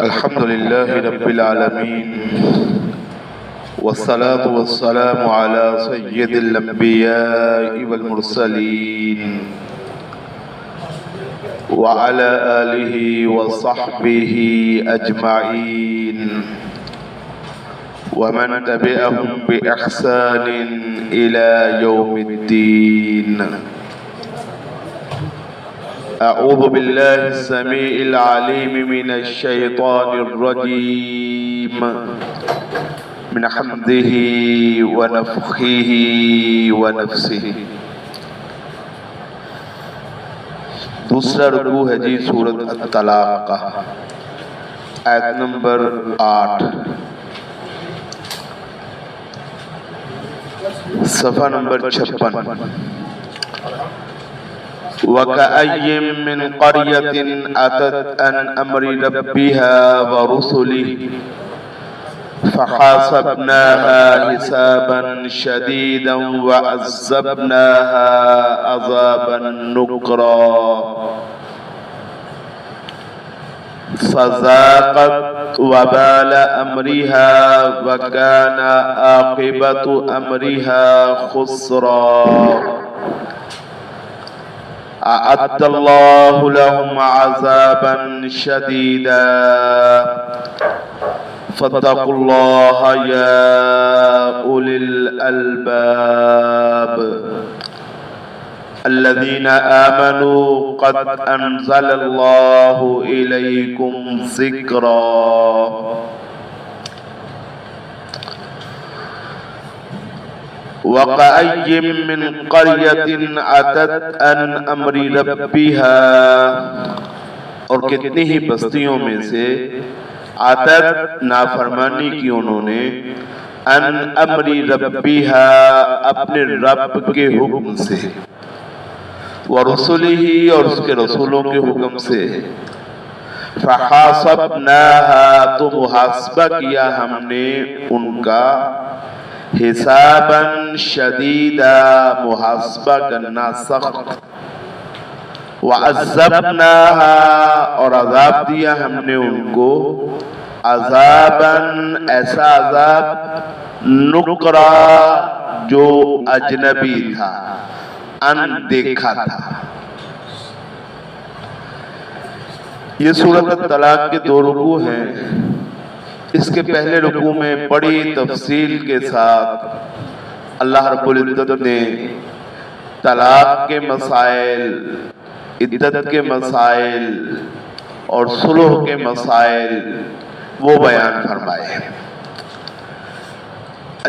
الحمد لله رب العالمين والصلاة والسلام على سيد الأنبياء والمرسلين وعلى آله وصحبه أجمعين ومن تبعهم بإحسان إلى يوم الدين. أعوذ بالله السميع العليم من الشيطان الرجيم من حمده ونفخه ونفسه. دوسرا رکوع ہے جی سورۃ الطلاق کا، آیت نمبر 8، صفحہ نمبر 56. وَكَأَيٍّ مِّن قَرْيَةٍ أَتَتْ عَنْ أَمْرِ رَبِّهَا وَرُسُلِهِ فَحَاسَبْنَاهَا حِسَابًا شَدِيدًا وَعَذَّبْنَاهَا عَذَابًا نُكْرًا فَذَاقَتْ وَبَالَ أَمْرِهَا وَكَانَ عَاقِبَةُ أَمْرِهَا خُسْرًا. أعد الله لهم عذابا شديدا فاتقوا الله يا أولي الألباب الذين آمنوا قد أنزل الله إليكم ذكرا. وَكَأَيٍّ مِّن قَرْيَةٍ أَتَتْ عَنْ أَمْرِ رَبِّهَا، اور کتنی ہی بستیوں میں سے عَتَتْ نافرمانی کی انہوں نے، عَنْ أَمْرِ رَبِّهَا اپنے رب کے حکم سے، وَرُسُلِهِ اور اس کے رسولوں کے حکم سے، فَحَاسَبْنَاهَا تو محاسبہ کیا ہم نے ان کا، حساباً شدیدہ محاسبہ کرنا سخت، وعذبناہا اور عذاب دیا ہم نے ان کو، عذاباً ایسا عذاب، نکرا جو اجنبی تھا، ان دیکھا تھا. یہ سورۃ الطلاق کے 2 رکوع ہیں. اس کے پہلے رکوع میں بڑی تفصیل کے ساتھ اللہ رب العزت نے طلاق کے مسائل، عدت کے مسائل اور صلح کے مسائل وہ بیان فرمائے.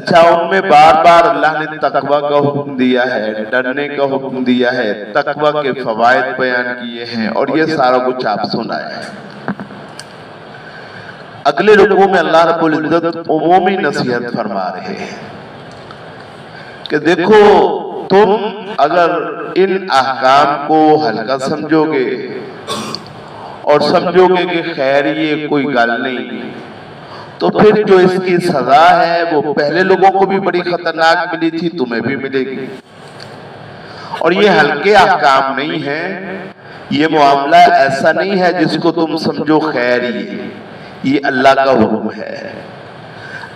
اچھا، ان میں بار بار اللہ نے تقوی کا حکم دیا ہے، ڈرنے کا حکم دیا ہے، تقوی کے فوائد بیان کیے ہیں، اور یہ سارا کچھ آپ سنائے ہیں. اگلے رکوع میں اللہ رب العزت عمومی نصیحت فرما رہے ہیں کہ دیکھو، تم اگر ان احکام کو ہلکا سمجھو گے اور سمجھو گے کہ خیر یہ کوئی گل نہیں، تو پھر جو اس کی سزا ہے وہ پہلے لوگوں کو بھی بڑی خطرناک ملی تھی، تمہیں بھی ملے گی. اور یہ ہلکے احکام نہیں ہیں، یہ معاملہ ایسا نہیں ہے جس کو تم سمجھو خیر یہ اللہ کا حکم ہے.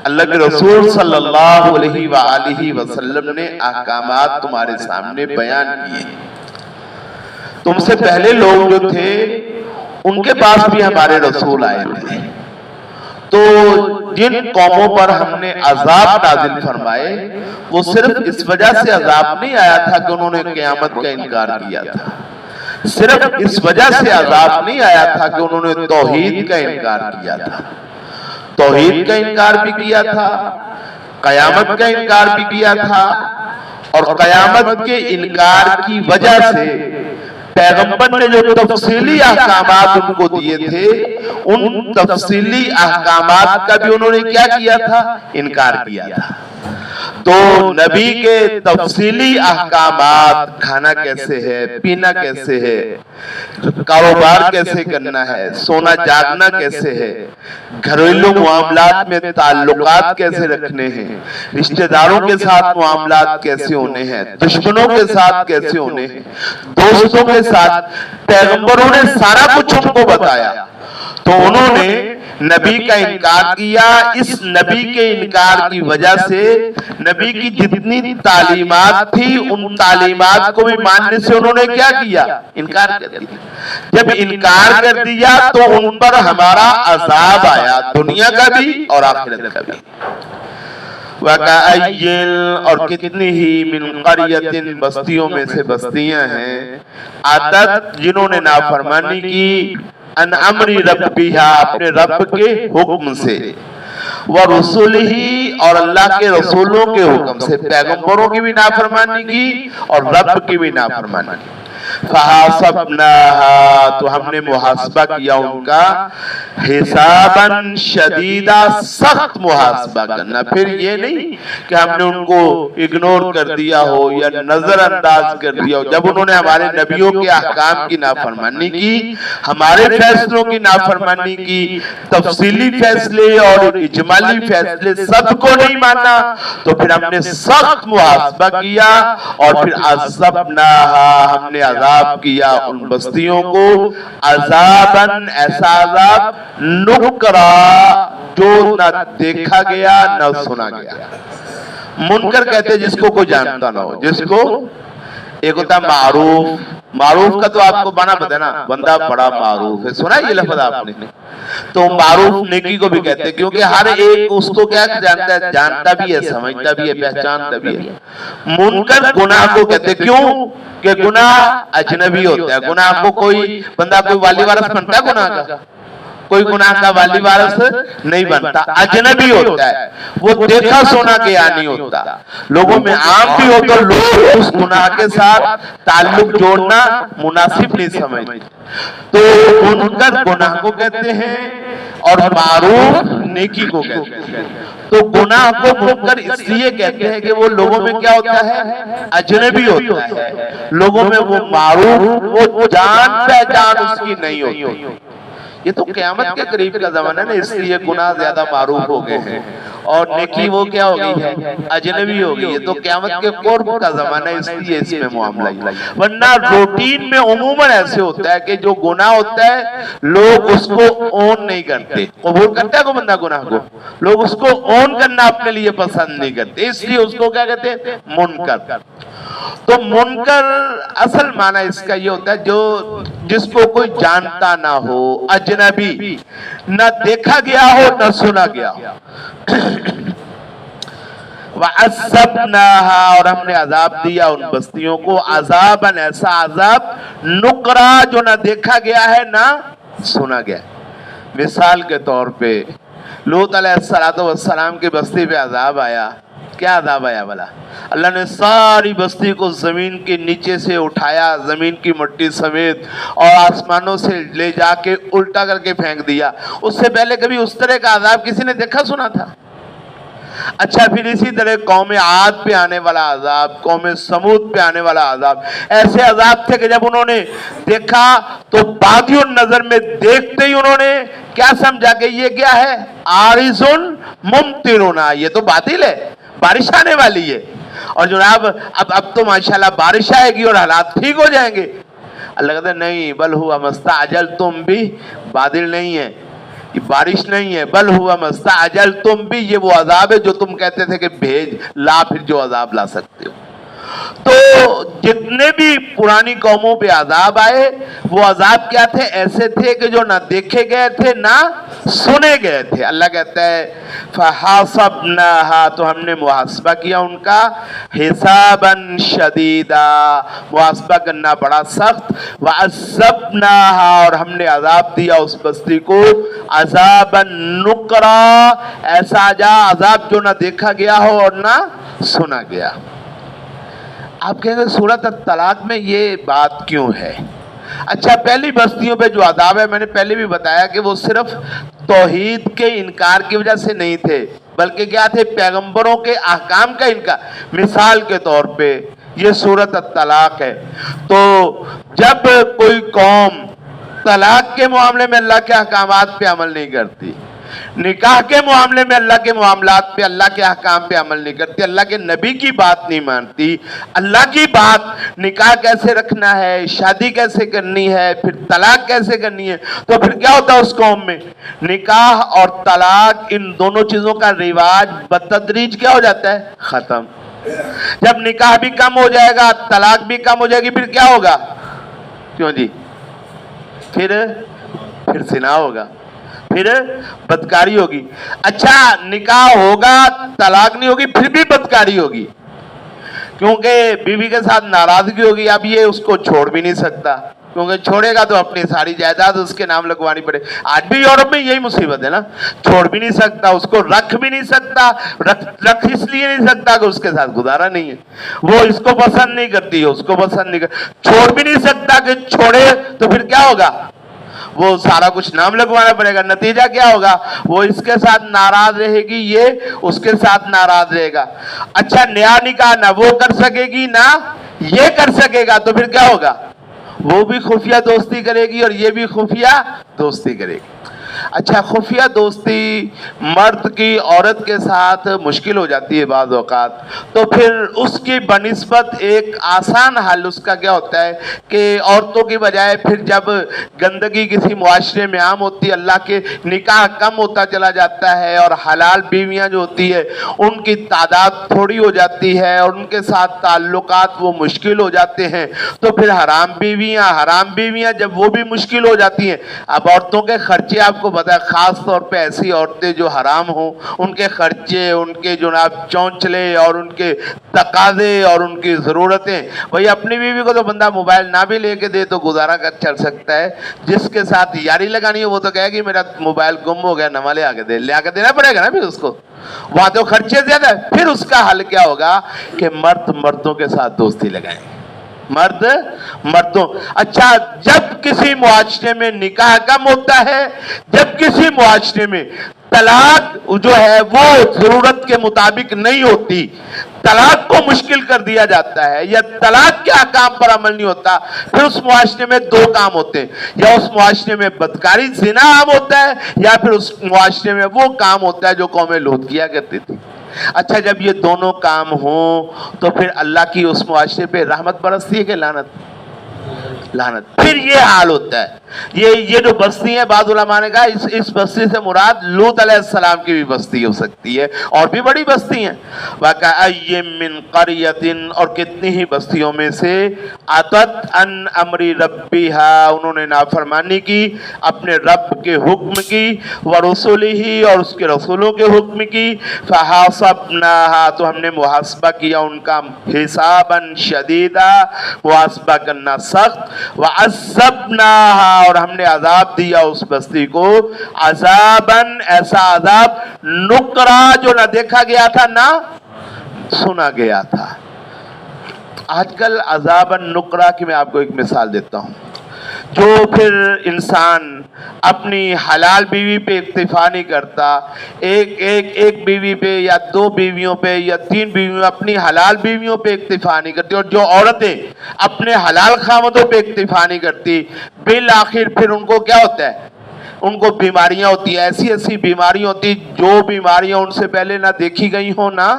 اللہ کے رسول صلی اللہ علیہ وآلہ وسلم نے احکامات تمہارے سامنے بیان کیے. تم سے پہلے لوگ جو تھے ان کے پاس بھی ہمارے رسول آئے تھے، تو جن قوموں پر ہم نے عذاب نازل فرمائے وہ صرف اس وجہ سے عذاب نہیں آیا تھا کہ انہوں نے قیامت کا انکار کیا تھا، صرف اس وجہ سے عذاب نہیں آیا تھا کہ انہوں نے توحید کا انکار کیا تھا. توحید کا انکار بھی کیا تھا، قیامت کا انکار بھی کیا تھا، اور قیامت کے انکار کی وجہ سے پیغمبر نے جو تفصیلی احکامات ان کو دیے تھے، ان تفصیلی احکامات کا بھی انہوں نے کیا کیا تھا؟ انکار کیا تھا. تو نبی کے تفصیلی احکامات، کھانا کیسے ہے، پینا کیسے ہے، کاروبار کیسے کرنا ہے، سونا جاگنا کیسے ہے، گھریلو معاملات میں تعلقات کیسے رکھنے ہیں، رشتہ داروں کے ساتھ معاملات کیسے ہونے ہیں، دشمنوں کے ساتھ کیسے ہونے ہیں، دوستوں کے ساتھ، پیغمبروں نے سارا کچھ ان کو بتایا. تو انہوں نے نبی کا انکار کیا. اس نبی کے انکار کی وجہ سے نبی کی جتنی تعلیمات تھی ان تعلیمات کو بھی ماننے سے انہوں نے کیا کیا؟ انکار کر دیا. جب انکار کر دیا تو ان پر ہمارا عذاب آیا، دنیا کا بھی اور آخرت کا بھی. وَكَأَيٍّ اور کتنی ہی من قریۃ بستیوں میں سے بستیاں ہیں، عادت جنہوں نے نافرمانی کی، ان امر ربہا اپنے رب کے حکم سے، وَرُسُلِهِ اور اللہ کے رسولوں کے حکم سے، پیغمبروں کی بھی نافرمانی کی اور رب کی بھی نافرمانی کی. فَحَاسَبْنَاهَا تو ہم نے محاسبہ کیا ان کا، حساباً شدیدہ سخت محاسبہ کرنا. پھر یہ نہیں کہ ہم نے ان کو اگنور کر دیا ہو یا نظر انداز کر دیا ہو. جب انہوں نے ہمارے نبیوں کے احکام کی نافرمانی کی، ہمارے فیصلوں کی نافرمانی کی، تفصیلی فیصلے اور اجمالی فیصلے سب کو نہیں مانا، تو پھر ہم نے سخت محاسبہ کیا اور پھر عذبناہا ہم نے عذاب کیا ان بستیوں کو، عذاباً ایسا عذاب نکرا جو نہ دیکھا گیا نہ سنا گیا. منکر کہتے جس کو کوئی جانتا نہ ہو، جس کو ایک ہوتا ہے معروف. معروف کا تو آپ کو بنا پتا ہے نا، بندہ بڑا معروف ہے، سنا یہ لفظ آپ نے؟ تو معروف نیکی کو بھی کہتے ہیں کیونکہ ہر ایک اس کو کیا جانتا ہے، جانتا بھی ہے، سمجھتا بھی ہے، پہچانتا بھی ہے. منکر گناہ کو کہتے ہیں. کیوں کہ گناہ اجنبی ہوتا ہے. گناہ کو کوئی بندہ کوئی والی وارث بنتا ہے، گناہ کا کوئی گناہ کا والی وارث نہیں بنتا، اجنبی ہوتا ہے، وہ دیکھا سونا گیا نہیں ہوتا. لوگوں میں عام بھی ہو تو لوگ اس گناہ کے ساتھ تعلق جوڑنا مناسب نہیں سمجھتے. تو منکر گناہ کو کہتے ہیں اور معروف نیکی کو کہتے ہیں. تو گناہ کو منکر اس لیے کہتے ہیں کہ وہ لوگوں میں کیا ہوتا ہے، اجنبی ہوتا ہے. لوگوں میں وہ معروف، وہ جان پہچان اس کی نہیں ہوتی. یہ تو قیامت کے قریب کا زمانہ ہے نا، اس لیے گناہ زیادہ معروف ہو گئے ہیں اور نیکی وہ کیا ہو گئی ہے، اجنبی ہو گئی ہے. تو قیامت کے قرب کا زمانہ ہے، اس لیے اس میں معاملہ ہے. ورنہ روٹین میں عموماً ایسے ہوتا ہے کہ جو گناہ ہوتا ہے لوگ اس کو اون نہیں کرتے. قبول کرتا ہے کوئی بندہ گناہ کو، لوگ اس کو اون کرنا اپنے لیے پسند نہیں کرتے، اس لیے اس کو کیا کہتے ہیں، منکر. تو منکر اصل معنی اس کا یہ ہوتا ہے جو جس کو کوئی جانتا نہ ہو، اجنبی، نہ دیکھا گیا ہو نہ سنا گیا ہو. وَعَذَّبْنَاهَا اور ہم نے عذاب دیا ان بستیوں کو، عذاباً ایسا عذاب نکرا جو نہ دیکھا گیا ہے نہ سنا گیا. مثال کے طور پہ لوط علیہ السلام کی بستی پہ عذاب آیا. کیا عذاب آیا بھلا؟ اللہ نے ساری بستی کو زمین کے نیچے سے اٹھایا، زمین کی مٹی سمیت، اور آسمانوں سے لے جا کے الٹا کر کے پھینک دیا. اس سے پہلے کبھی اس طرح کا عذاب کسی نے دیکھا سنا تھا؟ اچھا، پھر اسی طرح قوم عاد پہ آنے والا عذاب، قوم سمود پہ آنے والا عذاب، ایسے عذاب تھے کہ جب انہوں نے دیکھا تو بادی النظر میں دیکھتے ہی انہوں نے کیا سمجھا کہ یہ کیا ہے، عارضٌ ممطرنا، یہ تو باطل ہے، بارش آنے والی ہے. اور جناب اب تو ماشاءاللہ بارش آئے گی اور حالات ٹھیک ہو جائیں گے. اللہ کہتا ہے نہیں، بل ہوا مستعجلتم بھی، بادل نہیں ہے، یہ بارش نہیں ہے، بل ہوا مستعجلتم بھی، یہ وہ عذاب ہے جو تم کہتے تھے کہ بھیج لا، پھر جو عذاب لا سکتے ہو. تو جتنے بھی پرانی قوموں پہ عذاب آئے وہ عذاب کیا تھے، ایسے تھے کہ جو نہ دیکھے گئے تھے نہ سنے گئے تھے. اللہ کہتا ہے فحاسبناہا تو ہم نے محاسبہ کیا ان کا، حساباً شدیدا محاسبہ کرنا بڑا سخت، وعذبناہا اور ہم نے عذاب دیا اس بستی کو، عذاباً نکرا ایسا عذاب جو نہ دیکھا گیا ہو اور نہ سنا گیا. آپ کہیں گے سورۃ الطلاق میں یہ بات کیوں ہے؟ اچھا، پہلی بستیوں پہ جو عذاب ہے میں نے پہلے بھی بتایا کہ وہ صرف توحید کے انکار کی وجہ سے نہیں تھے، بلکہ کیا تھے، پیغمبروں کے احکام کا انکار. مثال کے طور پہ یہ سورۃ الطلاق ہے. تو جب کوئی قوم طلاق کے معاملے میں اللہ کے احکامات پہ عمل نہیں کرتی، نکاح کے معاملے میں اللہ کے معاملات پہ، اللہ کے احکام پہ عمل نہیں کرتی، اللہ کے نبی کی بات نہیں مانتی، اللہ کی بات نکاح کیسے رکھنا ہے، شادی کیسے کرنی ہے، پھر طلاق کیسے کرنی ہے، تو پھر کیا ہوتا ہے اس قوم میں؟ نکاح اور طلاق ان دونوں چیزوں کا رواج بتدریج کیا ہو جاتا ہے؟ ختم۔ جب نکاح بھی کم ہو جائے گا، طلاق بھی کم ہو جائے گی، پھر کیا ہوگا؟ کیوں جی؟ پھر زنا ہوگا، پھر بدکاری ہوگی۔ اچھا نکاح ہوگا، طلاق نہیں ہوگی، پھر بھی بدکاری ہوگی، کیونکہ بیوی کے ساتھ ناراضگی ہوگی۔ اب یہ اس کو چھوڑ بھی نہیں سکتا، کیونکہ چھوڑے گا تو اپنی ساری جائیداد اس کے نام لگوانی پڑے۔ آج بھی یورپ میں یہی مصیبت ہے نا، چھوڑ بھی نہیں سکتا، اس کو رکھ بھی نہیں سکتا، رکھ اس لیے نہیں سکتا کہ اس کے ساتھ گزارا نہیں ہے، وہ اس کو پسند نہیں کرتی ہے، اس کو پسند نہیں کرتی، چھوڑ بھی نہیں سکتا کہ چھوڑے تو پھر کیا ہوگا؟ وہ سارا کچھ نام لگوانا پڑے گا۔ نتیجہ کیا ہوگا؟ وہ اس کے ساتھ ناراض رہے گی، یہ اس کے ساتھ ناراض رہے گا۔ اچھا نیا نکاح نہ وہ کر سکے گی نہ یہ کر سکے گا، تو پھر کیا ہوگا؟ وہ بھی خفیہ دوستی کرے گی اور یہ بھی خفیہ دوستی کرے گی۔ اچھا خفیہ دوستی مرد کی عورت کے ساتھ مشکل ہو جاتی ہے بعض اوقات، تو پھر اس کی بنسبت ایک آسان حل اس کا کیا ہوتا ہے کہ عورتوں کی بجائے پھر جب گندگی کسی معاشرے میں عام ہوتی ہے، اللہ کے نکاح کم ہوتا چلا جاتا ہے اور حلال بیویاں جو ہوتی ہے ان کی تعداد تھوڑی ہو جاتی ہے اور ان کے ساتھ تعلقات وہ مشکل ہو جاتے ہیں، تو پھر حرام بیویاں جب وہ بھی مشکل ہو جاتی ہیں۔ اب عورتوں کے خرچے آپ کو پتا ہے، خاص طور پہ ایسی عورتیں جو حرام ہوں، ان کے خرچے، ان کے جناب چونچلے اور ان کے تقاضے اور ان کی ضرورتیں، وہی اپنی بیوی کو تو بندہ موبائل نہ بھی لے کے دے تو گزارا کر چل سکتا ہے، جس کے ساتھ یاری لگانی ہے وہ تو کہے گی میرا موبائل گم ہو گیا، نواں لے کے دینا پڑے گا نا پھر اس کو، وہاں تو خرچے زیادہ ہے۔ پھر اس کا حل کیا ہوگا کہ مردوں کے ساتھ دوستی لگائیں، مردوں۔ اچھا جب کسی معاشرے میں نکاح کم ہوتا ہے، جب کسی معاشرے میں طلاق جو ہے وہ ضرورت کے مطابق نہیں ہوتی، طلاق کو مشکل کر دیا جاتا ہے یا طلاق کے احکام پر عمل نہیں ہوتا، پھر اس معاشرے میں دو کام ہوتے ہیں، یا اس معاشرے میں بدکاری زنا عام ہوتا ہے، یا پھر اس معاشرے میں وہ کام ہوتا ہے جو قوم لوط کیا کرتی تھی۔ اچھا جب یہ دونوں کام ہوں تو پھر اللہ کی اس معاشرے پہ رحمت برستی ہے کہ لعنت؟ پھر یہ حال ہوتا ہے۔ یہ جو بستی ہے، بعض علماء نے کہا اس بستی سے مراد لوط علیہ السلام کی بھی بستی ہو سکتی ہے، اور بھی بڑی بستی ہیں۔ وَكَأَيٍّ مِّن قَرْيَةٍ، اور کتنی ہی بستیوں میں سے عَتَتْ عَنْ أَمْرِ رَبِّهَا، انہوں نے نافرمانی کی اپنے رب کے حکم کی، وَرُسُلِهِ، اور اس کے رسولوں کے حکم کی، فَحَاسَبْنَاهَا، تو ہم نے محاسبہ کیا ان کا حساباً شدیدا، محاسبہ کرنا سخت، وَعَذَّبْنَاهَا، اور ہم نے عذاب دیا اس بستی کو، عذاباً ایسا عذاب، نکرا جو نہ دیکھا گیا تھا نہ سنا گیا تھا۔ آج کل عذاباً نکرا کی میں آپ کو ایک مثال دیتا ہوں۔ جو پھر انسان اپنی حلال بیوی پہ اکتفا نہیں کرتا، ایک بیوی پہ یا دو بیویوں پہ یا تین بیویوں، اپنی حلال بیویوں پہ اکتفا نہیں کرتی، اور جو عورتیں اپنے حلال خامدوں پہ اکتفا نہیں کرتی، بالآخر پھر ان کو کیا ہوتا ہے؟ ان کو بیماریاں ہوتی ہیں، ایسی بیماریاں ہوتی ہیں جو بیماریاں ان سے پہلے نہ دیکھی گئی ہوں نہ،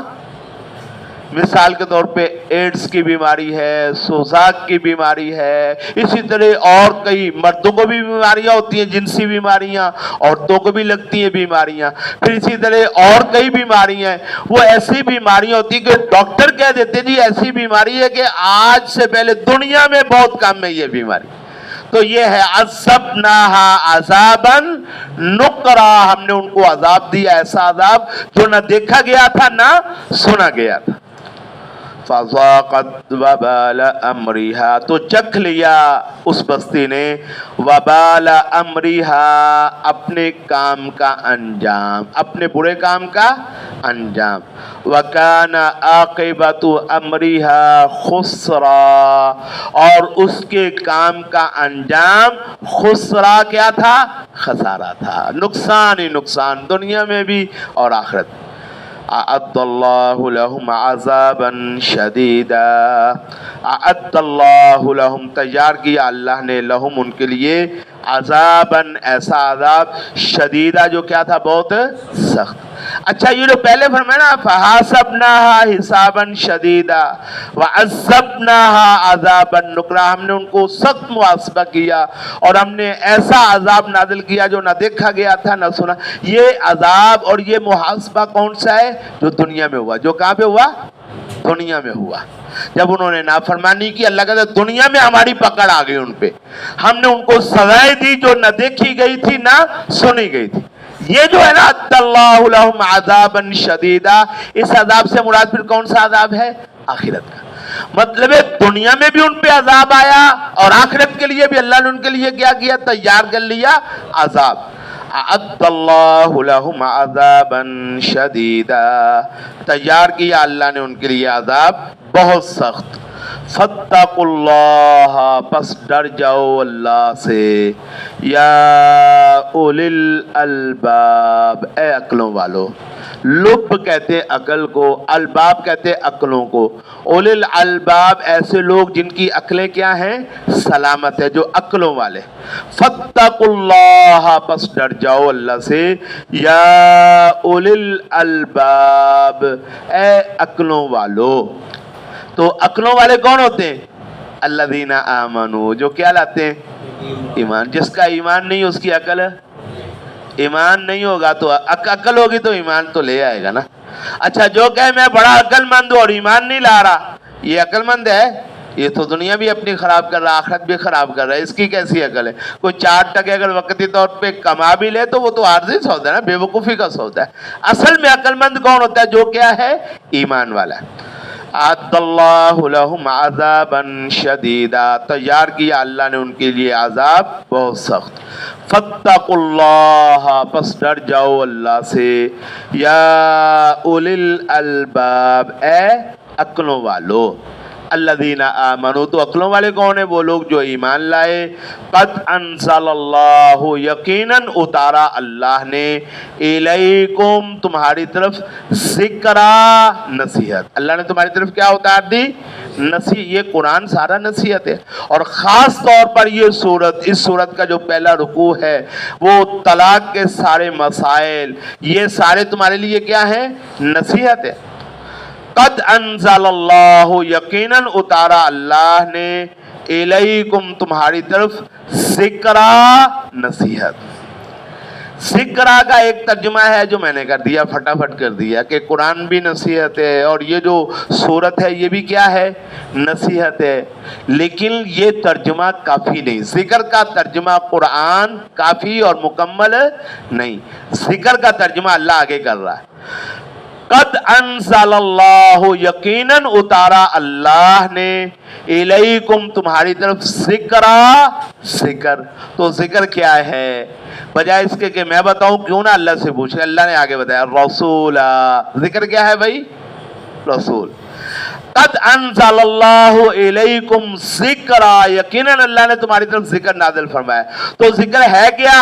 مثال کے طور پہ ایڈز کی بیماری ہے، سوزاک کی بیماری ہے، اسی طرح اور کئی مردوں کو بھی بیماریاں ہوتی ہیں، جنسی بیماریاں، عورتوں کو بھی لگتی ہیں بیماریاں، پھر اسی طرح اور کئی بیماریاں ہیں، وہ ایسی بیماریاں ہوتی ہیں کہ ڈاکٹر کہہ دیتے جی ایسی بیماری ہے کہ آج سے پہلے دنیا میں بہت کم ہے یہ بیماری۔ تو یہ ہے عذبناہا عذاباً نکرا، ہم نے ان کو عذاب دیا ایسا عذاب جو نہ دیکھا گیا تھا نہ سنا گیا تھا۔ فَذَاقَتْ وَبَالَ أَمْرِهَا، تو چکھ لیا اس بستی نے وبال امرها، اپنے کام کا انجام، اپنے برے کام کا انجام۔ وَكَانَ عَاقِبَةُ أَمْرِهَا خُسْرًا، اور اس کے کام کا انجام خسرا کیا تھا؟ خسارہ تھا، نقصان ہی نقصان، دنیا میں بھی اور آخرت میں۔ اعد اللہ لہم عذابا شدیدا، اعد اللہ لہم، تیار کیا اللہ نے، لہم ان کے لیے، عذابن ایسا عذاب، شدیدہ جو کیا تھا بہت سخت۔ اچھا یہ جو پہلے فرمایا نا فحاسبناها حسابا شدیدا وعذبناها عذابا نکرا، ہم نے ان کو سخت محاسبہ کیا اور ہم نے ایسا عذاب نازل کیا جو نہ دیکھا گیا تھا نہ سنا۔ یہ عذاب اور یہ محاسبہ کون سا ہے؟ جو دنیا میں ہوا۔ جو کہاں پہ ہوا؟ دنیا میں ہوا۔ جب انہوں نے نافرمانی کی، اللہ کہتا ہے دنیا میں ہماری پکڑ آ گئی ان پہ، ہم نے ان کو سزائیں دی جو نہ دیکھی گئی تھی نہ سنی گئی تھی۔ یہ جو ہے نا اللہ لہم عذابا شدیدا، اس عذاب سے مراد پھر کون سا عذاب ہے؟ آخرت کا۔ مطلب ہے دنیا میں بھی ان پہ عذاب آیا اور آخرت کے لیے بھی اللہ نے ان کے لیے کیا کیا؟ تیار کر لیا عذاب۔ اعد اللہ لہم عذابا شدیدا، تیار کیا اللہ نے ان کے لیے عذاب بہت سخت۔ فاتقوا اللہ، پس ڈر جاؤ اللہ سے، یا اولی الالباب، اے عقلوں والو۔ لب کہتے ہیں عقل کو، الباب کہتے ہیں عقلوں کو۔ اولی الالباب ایسے لوگ جن کی عقلیں کیا ہیں؟ سلامت ہے، جو عقلوں والے۔ فاتقوا اللہ، پس ڈر جاؤ اللہ سے، یا اولی الالباب، اے عقلوں والو۔ تو عقلوں والے کون ہوتے ہیں؟ الذین آمنوا، جو کیا لاتے ہیں؟ ایمان۔ جس کا ایمان نہیں اس کی عقل ہے، ایمان نہیں ہوگا تو عقل ہوگی تو ایمان تو لے آئے گا نا۔ اچھا جو کہے میں بڑا عقل مند ہوں اور ایمان نہیں لا رہا، یہ عقل مند ہے؟ یہ تو دنیا بھی اپنی خراب کر رہا، آخرت بھی خراب کر رہا ہے، اس کی کیسی عقل ہے؟ کوئی 4 ٹکے اگر وقتی طور پہ کما بھی لے تو وہ تو عارضی سودا ہے نا، بے وقوفی کا سودا ہے۔ اصل میں عقل مند کون ہوتا ہے؟ جو کیا ہے؟ ایمان والا ہے۔ اعد اللہ لہم عذابا شدیدا، تیار کیا اللہ نے ان کے لیے عذاب بہت سخت۔ فاتقوا اللہ، پس ڈر جاؤ اللہ سے، یا اولی الالباب، اے عقلوں والو۔ الذین آمنوا، تو عقلوں والے کون ہیں؟ وہ لوگ جو ایمان لائے۔ قد انزل اللہ، یقیناً اتارا اللہ نے، الیکم، تمہاری طرف، ذکرا، نصیحت۔ اللہ نے تمہاری طرف کیا اتار دی؟ نصیحت۔ یہ قرآن سارا نصیحت ہے، اور خاص طور پر یہ سورت، اس سورت کا جو پہلا رکوع ہے وہ طلاق کے سارے مسائل، یہ سارے تمہارے لیے کیا ہیں؟ نصیحت ہے۔ قد انزل اللہ، یقیناً اتارا اللہ نے، الیکم، تمہاری طرف، ذکرا، نصیحت۔ ذکرا کا ایک ترجمہ ہے جو میں نے کر دیا، فٹافٹ کر دیا، کہ قرآن بھی نصیحت ہے اور یہ جو سورت ہے یہ بھی کیا ہے؟ نصیحت ہے۔ لیکن یہ ترجمہ کافی نہیں، ذکر کا ترجمہ قرآن کافی اور مکمل نہیں، ذکر کا ترجمہ اللہ آگے کر رہا ہے۔ قد انزل اللہ، یقیناً اتارا اللہ نے، الیکم، تمہاری طرف، ذکرا، ذکر۔ تو ذکر کیا ہے؟ بجائے اس کے کہ میں بتاؤں کیوں نہ اللہ سے پوچھیں، اللہ نے آگے بتایا رسولا۔ ذکر کیا ہے بھائی؟ رسول۔ قد انزل اللہ الیکم ذکرا، یقیناً اللہ نے تمہاری طرف ذکر نازل فرمایا۔ تو ذکر ہے کیا؟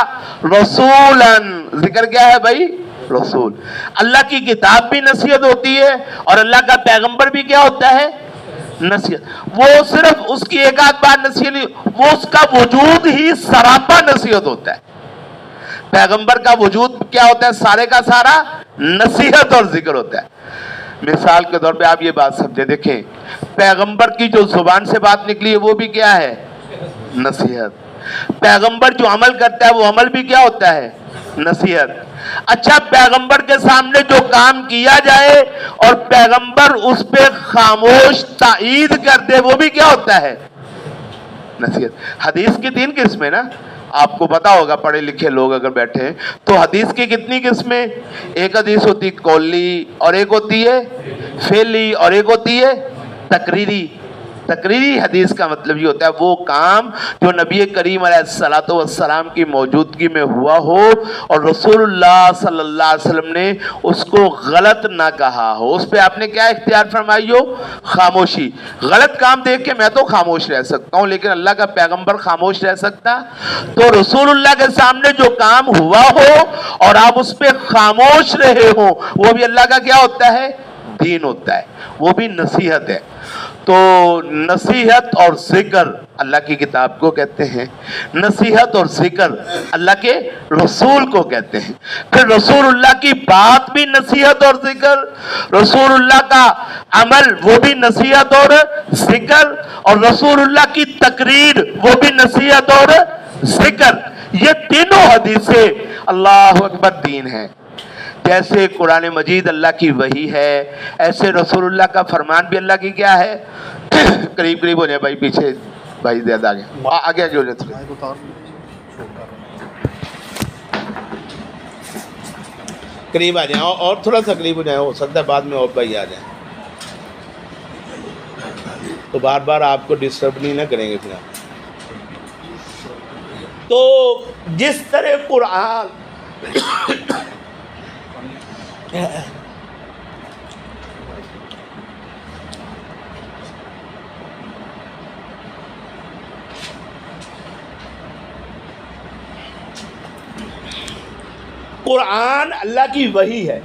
رسولن۔ ذکر کیا ہے بھائی؟ رسول۔ اللہ کی کتاب بھی نصیحت ہوتی ہے اور اللہ کا پیغمبر بھی کیا ہوتا ہے؟ نصیحت۔ وہ صرف اس کی ایک آدھ بات نصیحت نہیں، وہ اس کا وجود ہی سراپا نصیحت ہوتا ہے۔ پیغمبر کا وجود کیا ہوتا ہے؟ سارے کا سارا نصیحت اور ذکر ہوتا ہے۔ مثال کے طور پہ آپ یہ بات سمجھیں، دیکھیں پیغمبر کی جو زبان سے بات نکلی ہے وہ بھی کیا ہے؟ نصیحت۔ پیغمبر جو عمل کرتا ہے وہ عمل بھی کیا ہوتا ہے؟ نصیحت۔ اچھا پیغمبر کے سامنے جو کام کیا جائے اور پیغمبر اس پہ خاموش تائید کر دے وہ بھی کیا ہوتا ہے؟ نصیحت۔ حدیث کی 3 قسمیں نا، آپ کو پتا ہوگا، پڑھے لکھے لوگ اگر بیٹھے ہیں تو حدیث کی کتنی قسمیں؟ ایک حدیث ہوتی قولی، اور ایک ہوتی ہے فعلی، اور ایک ہوتی ہے تقریری۔ تقریری حدیث کا مطلب یہ ہوتا ہے وہ کام جو نبی کریم علیہ الصلوۃ والسلام کی موجودگی میں ہوا ہو اور رسول اللہ صلی اللہ علیہ وسلم نے اس کو غلط نہ کہا ہو، اس پہ آپ نے کیا اختیار فرمائی ہو؟ خاموشی۔ غلط کام دیکھ کے میں تو خاموش رہ سکتا ہوں لیکن اللہ کا پیغمبر خاموش رہ سکتا؟ تو رسول اللہ کے سامنے جو کام ہوا ہو اور آپ اس پہ خاموش رہے ہو وہ بھی اللہ کا کیا ہوتا ہے؟ دین ہوتا ہے، وہ بھی نصیحت ہے۔ تو نصیحت اور ذکر اللہ کی کتاب کو کہتے ہیں، نصیحت اور ذکر اللہ کے رسول کو کہتے ہیں، پھر رسول اللہ کی بات بھی نصیحت اور ذکر، رسول اللہ کا عمل وہ بھی نصیحت اور ذکر، اور رسول اللہ کی تقریر وہ بھی نصیحت اور ذکر۔ یہ تینوں حدیثیں اللہ اکبر دین ہیں۔ جیسے قرآن مجید اللہ کی وحی ہے، ایسے رسول اللہ کا فرمان بھی اللہ کی کیا ہے؟ قریب قریب ہو جائے بھائی، پیچھے بھائی زیادہ آگے آگے آگے ہو جائے تھوڑے، قریب آ جائیں اور تھوڑا سا قریب ہو جائیں، ہو سکتا ہے بعد میں اور بھائی آ جائیں تو بار بار آپ کو ڈسٹرب نہیں نہ کریں گے پھر آپ۔ تو جس طرح قرآن قرآن اللہ کی وحی ہے،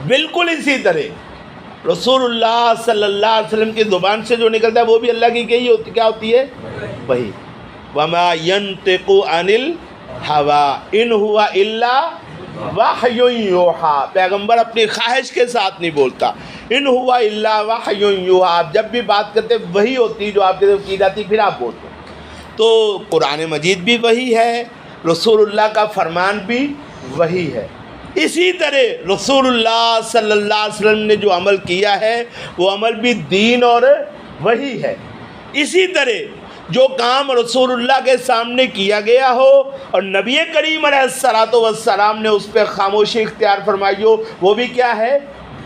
بالکل اسی طرح رسول اللہ صلی اللہ علیہ وسلم کی زبان سے جو نکلتا ہے وہ بھی اللہ کی کیا ہوتی ہے؟ وحی۔ وَمَا يَنْطِقُ عَنِ الْهَوَىٰ إِنْ هُوَ إِلَّا وَحْيٌ يُوحَىٰ، پیغمبر اپنی خواہش کے ساتھ نہیں بولتا، إِنْ هُوَ إِلَّا وَحْيٌ يُوحَىٰ، آپ جب بھی بات کرتے وہی ہوتی جو آپ کے کی جاتی پھر آپ بولتے۔ تو قرآن مجید بھی وہی ہے، رسول اللہ کا فرمان بھی وہی ہے۔ اسی طرح رسول اللہ صلی اللہ علیہ وسلم نے جو عمل کیا ہے وہ عمل بھی دین اور وہی ہے۔ اسی طرح جو کام رسول اللہ کے سامنے کیا گیا ہو اور نبی کریم علیہ الصلوۃ والسلام نے اس پہ خاموشی اختیار فرمائی ہو وہ بھی کیا ہے؟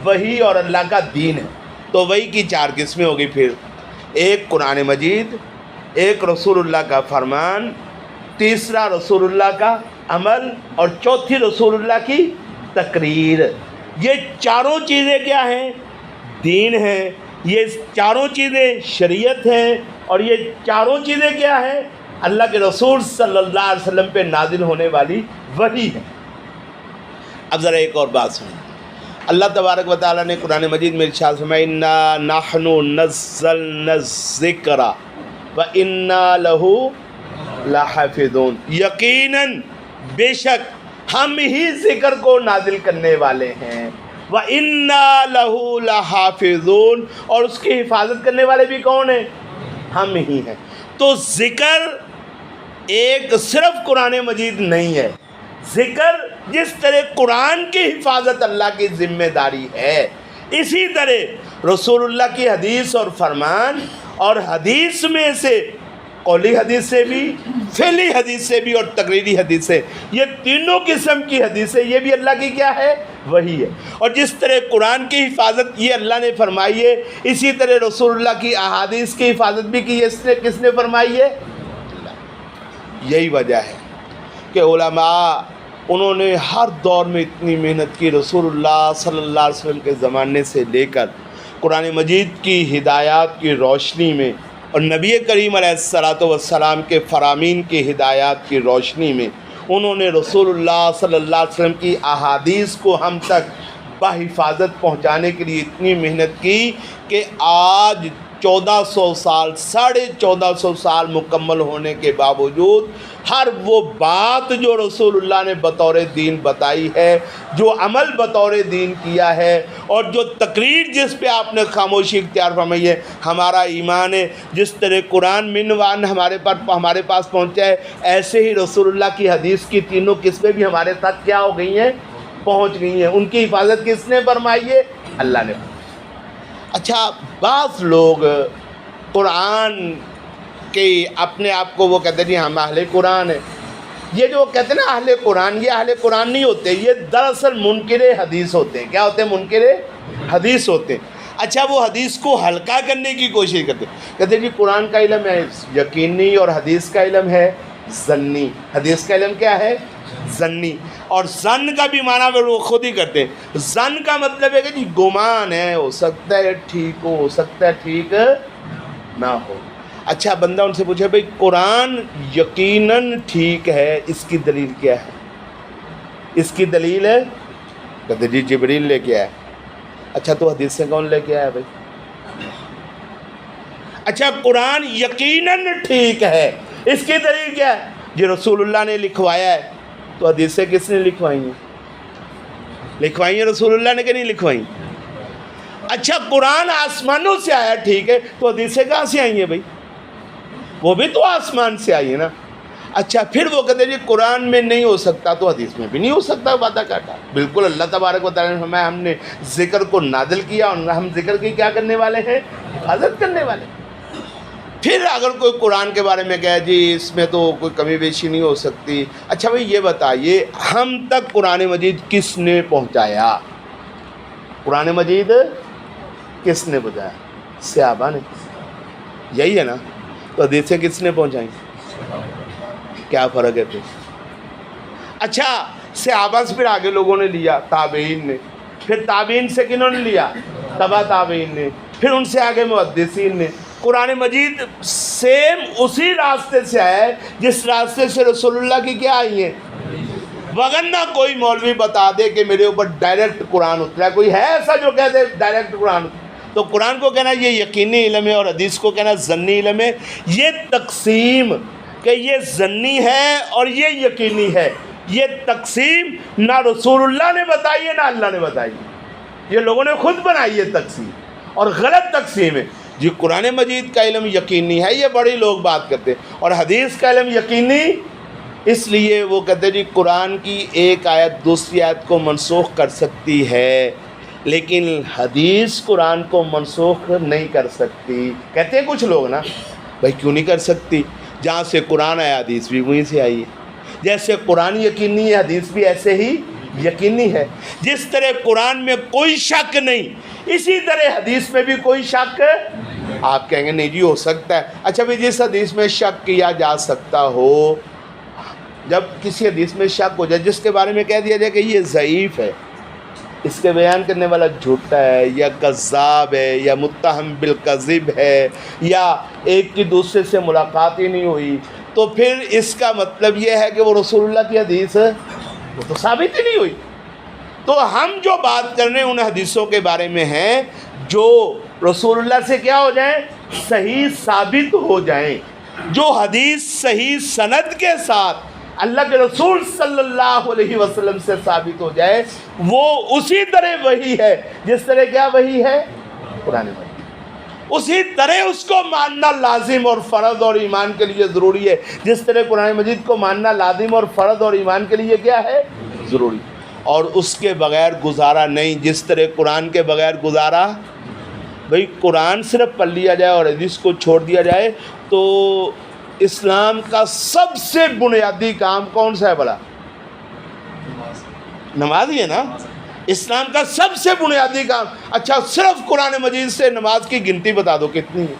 وہی اور اللہ کا دین ہے۔ تو وہی کی چار قسمیں ہوگی پھر، ایک قرآن مجید، ایک رسول اللہ کا فرمان، تیسرا رسول اللہ کا عمل، اور چوتھی رسول اللہ کی تقریر۔ یہ چاروں چیزیں کیا ہیں؟ دین ہیں، یہ چاروں چیزیں شریعت ہیں، اور یہ چاروں چیزیں کیا ہیں؟ اللہ کے رسول صلی اللہ علیہ وسلم پہ نازل ہونے والی وحی ہے۔ اب ذرا ایک اور بات سنیں، اللہ تبارک و تعالیٰ نے قرآن مجید میں ارشاد فرمایا اِنَّا نَحْنُ نَزَّلْنَا الذِّكْرَ وَإِنَّا لَهُ لَحَافِظُونَ، یقیناً بے شک ہم ہی ذکر کو نازل کرنے والے ہیں، وَإِنَّا لَهُ لَحَافِظُونَ، اور اس کی حفاظت کرنے والے بھی کون ہیں؟ ہم ہی ہیں۔ تو ذکر ایک صرف قرآن مجید نہیں ہے، ذکر جس طرح قرآن کی حفاظت اللہ کی ذمہ داری ہے، اسی طرح رسول اللہ کی حدیث اور فرمان، اور حدیث میں سے قولی حدیث سے بھی، فعلی حدیث سے بھی، اور تقریری حدیث سے، یہ تینوں قسم کی حدیثیں یہ بھی اللہ کی کیا ہے؟ وہی ہے۔ اور جس طرح قرآن کی حفاظت یہ اللہ نے فرمائی ہے، اسی طرح رسول اللہ کی احادیث کی حفاظت بھی کی کس نے فرمائی ہے؟ اللہ۔ یہی وجہ ہے کہ علماء انہوں نے ہر دور میں اتنی محنت کی، رسول اللہ صلی اللہ علیہ وسلم کے زمانے سے لے کر قرآن مجید کی ہدایات کی روشنی میں، اور نبی کریم علیہ الصلوۃ والسلام کے فرامین کی ہدایات کی روشنی میں انہوں نے رسول اللہ صلی اللہ علیہ وسلم کی احادیث کو ہم تک بحفاظت پہنچانے کے لیے اتنی محنت کی کہ آج 1400 سال، 1450 سال مکمل ہونے کے باوجود ہر وہ بات جو رسول اللہ نے بطور دین بتائی ہے، جو عمل بطور دین کیا ہے، اور جو تقریر جس پہ آپ نے خاموشی اختیار فرمائی ہے، ہمارا ایمان ہے جس طرح قرآن منوان ہمارے پاس پہنچا ہے، ایسے ہی رسول اللہ کی حدیث کی تینوں قسمیں بھی ہمارے ساتھ کیا ہو گئی ہیں؟ پہنچ گئی ہیں۔ ان کی حفاظت کس نے فرمائی ہے؟ اللہ نے۔ اچھا، بعض لوگ قرآن کے اپنے آپ کو وہ کہتے ہیں جی ہم اہل قرآن ہیں، یہ جو کہتے ہیں نا اہل قرآن، یہ اہل قرآن نہیں ہوتے، یہ دراصل منکر حدیث ہوتے ہیں۔ کیا ہوتے ہیں؟ منکر حدیث ہوتے ہیں۔ اچھا، وہ حدیث کو ہلکا کرنے کی کوشش کرتے ہیں، کہتے ہیں جی قرآن کا علم ہے یقینی اور حدیث کا علم ہے ظنی۔ حدیث کا علم کیا ہے؟ ظنی۔ اور ظن کا بھی معنی وہ خود ہی کرتے ہیں۔ ظن کا مطلب ہے کہ جی گمان ہے، ہو سکتا ہے ٹھیک ہو سکتا ہے ٹھیک نہ ہو۔ اچھا، بندہ ان سے پوچھے بھئی قرآن یقیناً ٹھیک ہے، اس کی دلیل کیا ہے؟ اس کی دلیل ہے، کہتے جی جبریل لے کے آیا۔ اچھا، تو حدیث سے کون لے کے آیا بھائی؟ اچھا قرآن یقیناً ٹھیک ہے، اس کی دلیل کیا ہے؟ جو رسول اللہ نے لکھوایا ہے، تو حدیثیں کس نے لکھوائی ہیں؟ لکھوائی ہیں رسول اللہ نے کہ نہیں لکھوائی؟ اچھا قرآن آسمانوں سے آیا ٹھیک ہے، تو حدیثیں کہاں سے آئی ہیں بھائی؟ وہ بھی تو آسمان سے آئی ہے نا۔ اچھا پھر وہ کہتے ہیں جی قرآن میں نہیں ہو سکتا تو حدیث میں بھی نہیں ہو سکتا، وعدہ کاٹا۔ بالکل اللہ تبارک و تعالیٰ نے فرمایا ہم نے ذکر کو نازل کیا اور ہم ذکر کی کیا کرنے والے ہیں؟ حفاظت کرنے والے۔ پھر اگر کوئی قرآن کے بارے میں کہے جی اس میں تو کوئی کمی بیشی نہیں ہو سکتی، اچھا بھائی یہ بتائیے ہم تک قرآن مجید کس نے پہنچایا؟ قرآن مجید کس نے پہنچایا؟ صحابہ نے، یہی ہے نا؟ تو حدیثیں کس نے پہنچائیں؟ کیا فرق ہے پھر؟ اچھا صحابہ سے پھر آگے لوگوں نے لیا، تابعین نے، پھر تابعین سے کنہوں نے لیا؟ تبع تابعین نے، پھر ان سے آگے محدثین نے۔ قرآن مجید سیم اسی راستے سے آیا ہے جس راستے سے رسول اللہ کی کیا آئی ہیں؟ وگرنہ کوئی مولوی بتا دے کہ میرے اوپر ڈائریکٹ قرآن اترا ہے، کوئی ہے ایسا جو کہہ دے ڈائریکٹ قرآن اترا؟ تو قرآن کو کہنا یہ یقینی علم ہے اور حدیث کو کہنا ظنی علم ہے۔ یہ تقسیم کہ یہ ظنی ہے اور یہ یقینی ہے، یہ تقسیم نہ رسول اللہ نے بتائی ہے نہ اللہ نے بتائی ہے، یہ لوگوں نے خود بنائی ہے تقسیم، اور غلط تقسیم ہے۔ جی قرآن مجید کا علم یقینی ہے، یہ بڑے لوگ بات کرتے ہیں، اور حدیث کا علم یقینی، اس لیے وہ کہتے ہیں جی قرآن کی ایک آیت دوسری آیت کو منسوخ کر سکتی ہے لیکن حدیث قرآن کو منسوخ نہیں کر سکتی۔ کہتے ہیں کچھ لوگ نا بھائی کیوں نہیں کر سکتی؟ جہاں سے قرآن آیا حدیث بھی وہیں سے آئی ہے، جیسے قرآن یقینی ہے حدیث بھی ایسے ہی یقینی ہے۔ جس طرح قرآن میں کوئی شک نہیں، اسی طرح حدیث میں بھی کوئی شک آپ کہیں گے نہیں جی ہو سکتا ہے۔ اچھا بھی جس حدیث میں شک کیا جا سکتا ہو، جب کسی حدیث میں شک ہو جائے جس کے بارے میں کہہ دیا جائے کہ یہ ضعیف ہے، اس کے بیان کرنے والا جھوٹا ہے یا کذاب ہے یا متہم بالکذب ہے یا ایک کی دوسرے سے ملاقات ہی نہیں ہوئی، تو پھر اس کا مطلب یہ ہے کہ وہ رسول اللہ کی حدیث وہ تو ثابت ہی نہیں ہوئی۔ تو ہم جو بات کر رہے ہیں ان حدیثوں کے بارے میں ہیں جو رسول اللہ سے کیا ہو جائیں؟ صحیح ثابت ہو جائیں۔ جو حدیث صحیح سند کے ساتھ اللہ کے رسول صلی اللہ علیہ وسلم سے ثابت ہو جائے وہ اسی طرح وہی ہے جس طرح کیا وہی ہے؟ قرآن مجید۔ اسی طرح اس کو ماننا لازم اور فرض اور ایمان کے لیے ضروری ہے جس طرح قرآن مجید کو ماننا لازم اور فرض اور ایمان کے لیے کیا ہے؟ ضروری، اور اس کے بغیر گزارا نہیں، جس طرح قرآن کے بغیر گزارا۔ بھئی قرآن صرف پڑھ لیا جائے اور حدیث کو چھوڑ دیا جائے تو اسلام کا سب سے بنیادی کام کون سا ہے بھلا؟ نماز ہی ہے نا۔ اسلام کا سب سے بنیادی کام، اچھا صرف قرآن مجید سے نماز کی گنتی بتا دو کتنی ہے؟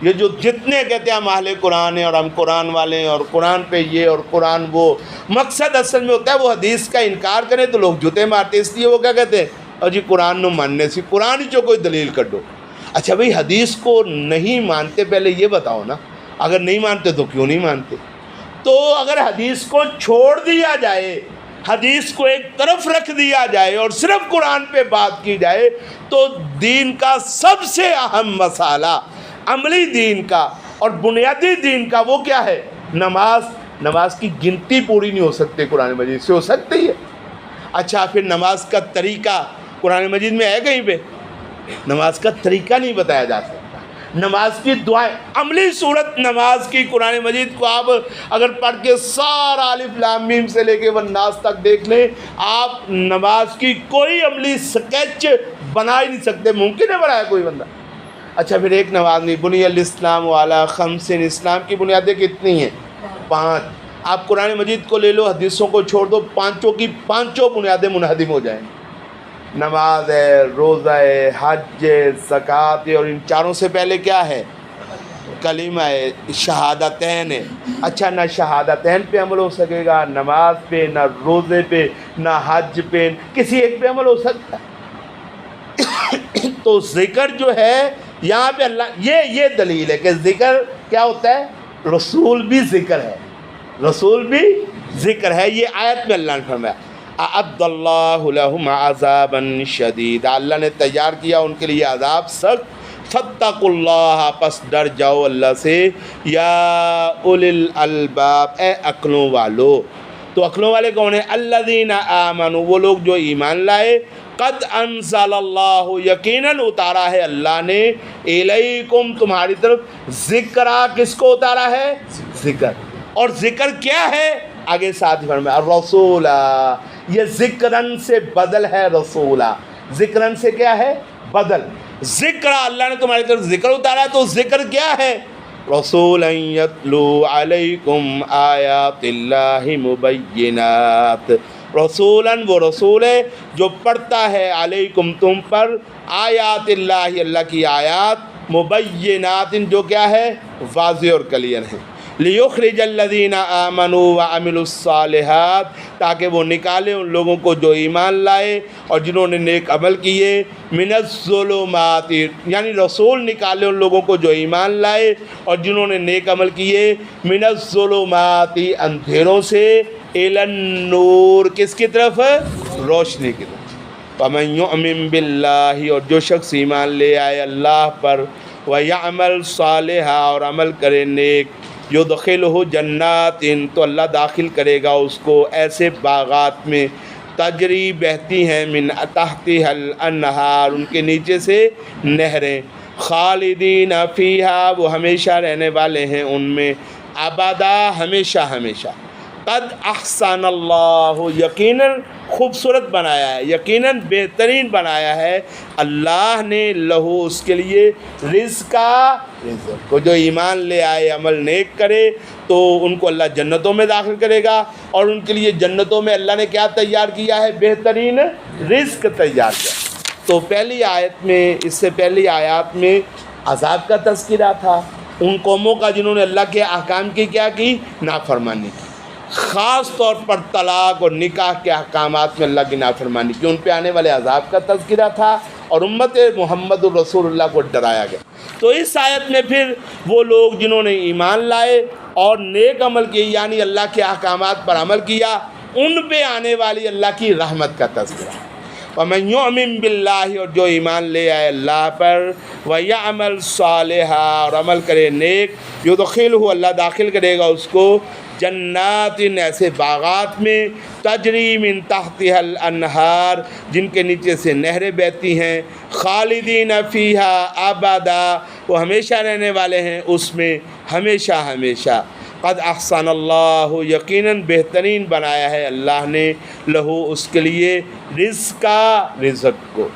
یہ جو جتنے کہتے ہیں ہم اہل قرآن ہیں اور ہم قرآن والے ہیں اور قرآن پہ یہ اور قرآن وہ، مقصد اصل میں ہوتا ہے وہ حدیث کا انکار کریں تو لوگ جوتے مارتے، اس لیے وہ کیا کہتے ہیں اور جی قرآن نو ماننے سے، قرآن ہی جو کوئی دلیل کر دو۔ اچھا بھئی حدیث کو نہیں مانتے پہلے یہ بتاؤ نا، اگر نہیں مانتے تو کیوں نہیں مانتے؟ تو اگر حدیث کو چھوڑ دیا جائے، حدیث کو ایک طرف رکھ دیا جائے اور صرف قرآن پہ بات کی جائے تو دین کا سب سے اہم مسئلہ، عملی دین کا اور بنیادی دین کا وہ کیا ہے؟ نماز۔ نماز کی گنتی پوری نہیں ہو سکتی قرآن مجید سے، ہو سکتی ہے؟ اچھا پھر نماز کا طریقہ قرآن مجید میں ہے کہیں پہ؟ نماز کا طریقہ نہیں بتایا جا سکتا۔ نماز کی دعائیں، عملی صورت نماز کی قرآن مجید کو آپ اگر پڑھ کے سارا الف لام میم سے لے کے والناس تک دیکھ لیں، آپ نماز کی کوئی عملی سکیچ بنا ہی نہیں سکتے۔ ممکن ہے بنایا کوئی بندہ؟ اچھا پھر ایک نماز نہیں، بنی الاسلام علی خمس، اسلام کی بنیادیں کتنی ہیں؟ 5۔ آپ قرآن مجید کو لے لو، حدیثوں کو چھوڑ دو، پانچوں کی پانچوں بنیادیں منہدم ہو جائیں۔ نماز ہے، روزہ ہے، حج ہے، زکوٰۃ ہے، اور ان چاروں سے پہلے کیا ہے؟ کلمہ ہے، شہادتین ہے۔ اچھا نہ شہادتین پہ عمل ہو سکے گا، نماز پہ، نہ روزے پہ، نہ حج پہ، کسی ایک پہ عمل ہو سکتا ہے؟ تو ذکر جو ہے یہاں پہ اللہ یہ دلیل ہے کہ ذکر کیا ہوتا ہے؟ رسول بھی ذکر ہے، رسول بھی ذکر ہے۔ یہ آیت میں اللہ نے فرمایا اعد اللہ لہم عذابا شدید، اللہ نے تیار کیا ان کے لیے عذاب سخت۔ فاتقوا اللہ، پس ڈر جاؤ اللہ سے، یا اولی الالباب، اے عقلوں والو۔ تو عقلوں والے کون ہیں؟ الذین آمنوا، وہ لوگ جو ایمان لائے، قد انزل اللہ، یقیناً اتارا ہے اللہ نے، الیکم، تمہاری طرف، ذکرہ، کس کو اتارا ہے؟ ذکر۔ اور ذکر کیا ہے؟ آگے ساتھ فرمایا الرسول، یہ ذکرن سے بدل ہے رسولہ، ذکرن سے کیا ہے؟ بدل۔ ذکر، اللہ نے تمہاری طرف ذکر اتارا، تو ذکر کیا ہے؟ رسولا یتلو علیکم آیات اللہ مبینات، رسولاً، وہ رسول ہے جو پڑھتا ہے علیکم، تم پر، آیات اللہ، اللہ کی آیات، مبینات، جو کیا ہے؟ واضح اور کلیئر ہیں، لیخرج الذین آمنوا وعملوا الصالحات، تاکہ وہ نکالے ان لوگوں کو جو ایمان لائے اور جنہوں نے نیک عمل کیے، من الظلمات، یعنی رسول نکالے ان لوگوں کو جو ایمان لائے اور جنہوں نے نیک عمل کیے، من الظلمات، اندھیروں سے، الی النور، کس کی طرف؟ روشنی کی طرف۔ ومن یؤمن باللہ، اور جو شخص ایمان لے آئے اللہ پر، ویعمل صالحا، اور عمل کرے نیک، یدخلہ جنات، تو اللہ داخل کرے گا اس کو ایسے باغات میں، تجری، بہتی ہیں، من تحتہا الانہار، ان کے نیچے سے نہریں، خالدین فیہا، وہ ہمیشہ رہنے والے ہیں ان میں، ابدا، ہمیشہ ہمیشہ۔ قد احسن اللہ، یقیناً خوبصورت بنایا ہے، یقیناً بہترین بنایا ہے اللہ نے، لہو، اس کے لیے، رزقا، رزق کو، جو ایمان لے آئے، عمل نیک کرے تو ان کو اللہ جنتوں میں داخل کرے گا، اور ان کے لیے جنتوں میں اللہ نے کیا تیار کیا ہے؟ بہترین رزق تیار کیا۔ تو پہلی آیت میں، اس سے پہلی آیات میں عذاب کا تذکرہ تھا ان قوموں کا جنہوں نے اللہ کے احکام کی کیا کی؟ نافرمانی کی، خاص طور پر طلاق اور نکاح کے احکامات میں اللہ کی نافرمانی کی، ان پہ آنے والے عذاب کا تذکرہ تھا، اور امت محمد الرسول اللہ کو ڈرایا گیا۔ تو اس آیت میں پھر وہ لوگ جنہوں نے ایمان لائے اور نیک عمل کیے، یعنی اللہ کے احکامات پر عمل کیا، ان پہ آنے والی اللہ کی رحمت کا تذکرہ۔ وَمَن يُؤْمِن بِاللَّهِ، اور جو ایمان لے آئے اللہ پر، وَيَعْمَلْ صَالِحًا، اور عمل کرے نیک، يُدْخِلْهُ، اللہ داخل کرے گا اس کو، جنات، ایسے باغات میں، تجری من تحتها الانہار، جن کے نیچے سے نہریں بہتی ہیں، خالدین فیہا ابدا، وہ ہمیشہ رہنے والے ہیں اس میں، ہمیشہ ہمیشہ۔ قد احسن اللہ، یقیناً بہترین بنایا ہے اللہ نے، لہو، اس کے لیے، رزقا، رزق کو۔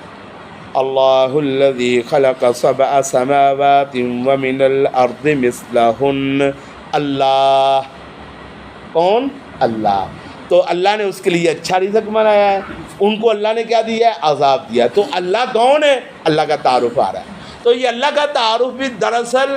اللہ الذی خلق سبع سماوات ومن الارض مثلہن، اللہ، کون؟ اللہ۔ تو اللہ نے اس کے لیے اچھا رزق بنایا ہے، ان کو اللہ نے کیا دیا ہے؟ عذاب دیا۔ تو اللہ کون ہے؟ اللہ کا تعارف آ رہا ہے۔ تو یہ اللہ کا تعارف بھی دراصل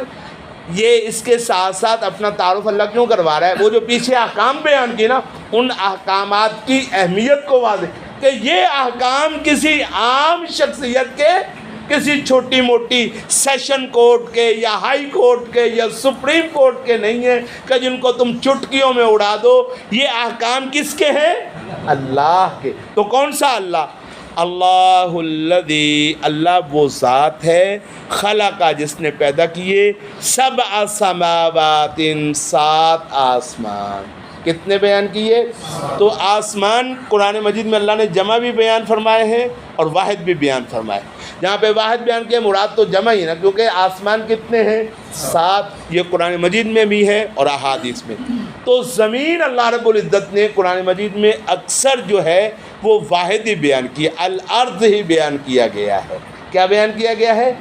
یہ اس کے ساتھ ساتھ اپنا تعارف اللہ کیوں کروا رہا ہے؟ وہ جو پیچھے احکام بیان کی نا، ان احکامات کی اہمیت کو واضح، کہ یہ احکام کسی عام شخصیت کے، کسی چھوٹی موٹی سیشن کورٹ کے یا ہائی کورٹ کے یا سپریم کورٹ کے نہیں ہیں کہ جن کو تم چٹکیوں میں اڑا دو، یہ احکام کس کے ہیں؟ اللہ کے۔ تو کون سا اللہ؟ اللہ الذی، اللہ وہ ذات ہے، خلقہ، جس نے پیدا کیے، سبع سماوات، 7 آسمان، کتنے بیان کیے؟ تو آسمان قرآن مجید میں اللہ نے جمع بھی بیان فرمائے ہیں اور واحد بھی بیان فرمائے۔ جہاں پہ واحد بیان کیا مراد تو جمع ہی نا، کیونکہ آسمان کتنے ہیں؟ 7، یہ قرآن مجید میں بھی ہے اور احادیث میں۔ تو زمین اللہ رب العزت نے قرآن مجید میں اکثر جو ہے وہ واحد ہی بیان کیا، الارض ہی بیان کیا گیا ہے۔ کیا بیان کیا گیا ہے؟